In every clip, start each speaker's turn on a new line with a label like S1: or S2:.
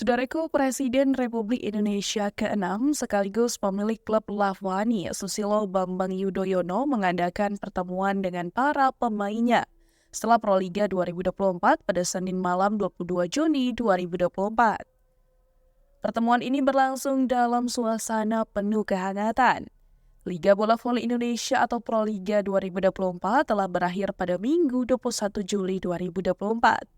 S1: Saudaraku, Presiden Republik Indonesia ke-6 sekaligus pemilik klub Lavani, Susilo Bambang Yudhoyono mengadakan pertemuan dengan para pemainnya setelah Proliga 2024 pada Senin malam 22 Juni 2024. Pertemuan ini berlangsung dalam suasana penuh kehangatan. Liga Bola Voli Indonesia atau Proliga 2024 telah berakhir pada Minggu 21 Juli 2024.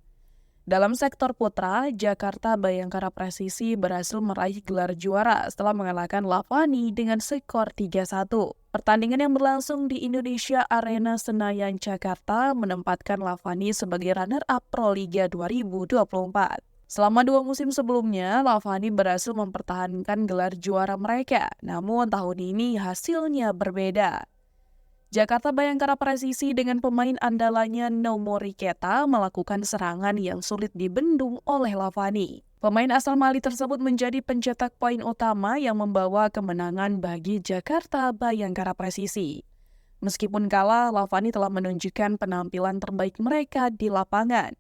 S1: Dalam sektor putra, Jakarta Bayangkara Presisi berhasil meraih gelar juara setelah mengalahkan Lavani dengan skor 3-1. Pertandingan yang berlangsung di Indonesia Arena Senayan, Jakarta menempatkan Lavani sebagai runner-up Proliga 2024. Selama 2 musim sebelumnya, Lavani berhasil mempertahankan gelar juara mereka, namun tahun ini hasilnya berbeda. Jakarta Bayangkara Presisi dengan pemain andalannya Nomori Keta melakukan serangan yang sulit dibendung oleh Lavani. Pemain asal Mali tersebut menjadi pencetak poin utama yang membawa kemenangan bagi Jakarta Bayangkara Presisi. Meskipun kalah, Lavani telah menunjukkan penampilan terbaik mereka di lapangan.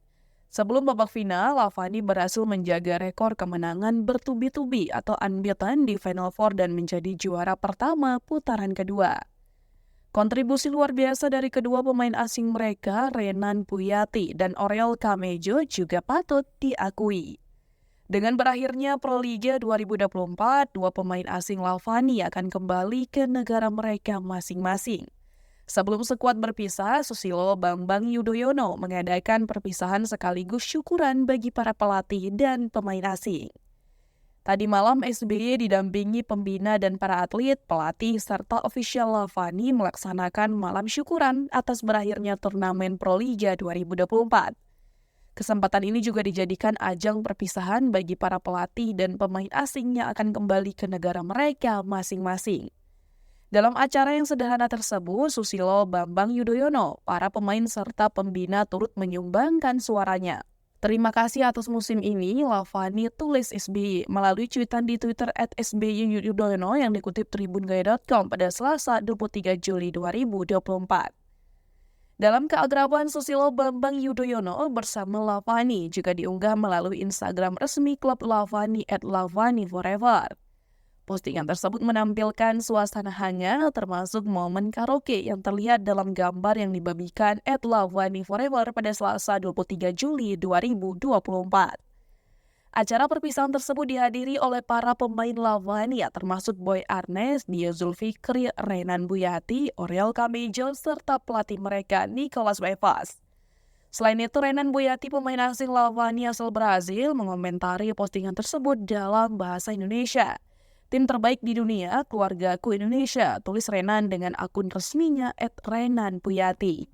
S1: Sebelum babak final, Lavani berhasil menjaga rekor kemenangan bertubi-tubi atau unbeaten di Final Four dan menjadi juara pertama putaran kedua. Kontribusi luar biasa dari kedua pemain asing mereka, Renan Puyati dan Oriol Kamejo, juga patut diakui. Dengan berakhirnya Proliga 2024, dua pemain asing Lavani akan kembali ke negara mereka masing-masing. Sebelum skuad berpisah, Susilo Bambang Yudhoyono mengadakan perpisahan sekaligus syukuran bagi para pelatih dan pemain asing. Tadi malam SBY didampingi pembina dan para atlet, pelatih, serta ofisial Lavani melaksanakan malam syukuran atas berakhirnya turnamen Proliga 2024. Kesempatan ini juga dijadikan ajang perpisahan bagi para pelatih dan pemain asing yang akan kembali ke negara mereka masing-masing. Dalam acara yang sederhana tersebut, Susilo Bambang Yudhoyono, para pemain serta pembina turut menyumbangkan suaranya. Terima kasih atas musim ini, Lavani, tulis SBY melalui cuitan di Twitter @SBY-Yudhoyono yang dikutip tribungaya.com pada Selasa 23 Juli 2024. Dalam keakraban Susilo Bambang Yudhoyono bersama Lavani juga diunggah melalui Instagram resmi klub Lavani @LavaniForever. Postingan tersebut menampilkan suasana hangat termasuk momen karaoke yang terlihat dalam gambar yang dibagikan @LavaniForever pada Selasa 23 Juli 2024. Acara perpisahan tersebut dihadiri oleh para pemain Lavani termasuk Boy Arnes, Dia Zulfikri, Renan Puyati, Oriol Kamejo, serta pelatih mereka Nicolas Wevas. Selain itu, Renan Puyati, pemain asing Lavani asal Brazil, mengomentari postingan tersebut dalam bahasa Indonesia. Tim terbaik di dunia, keluargaku Indonesia, tulis Renan dengan akun resminya @RenanPuyati.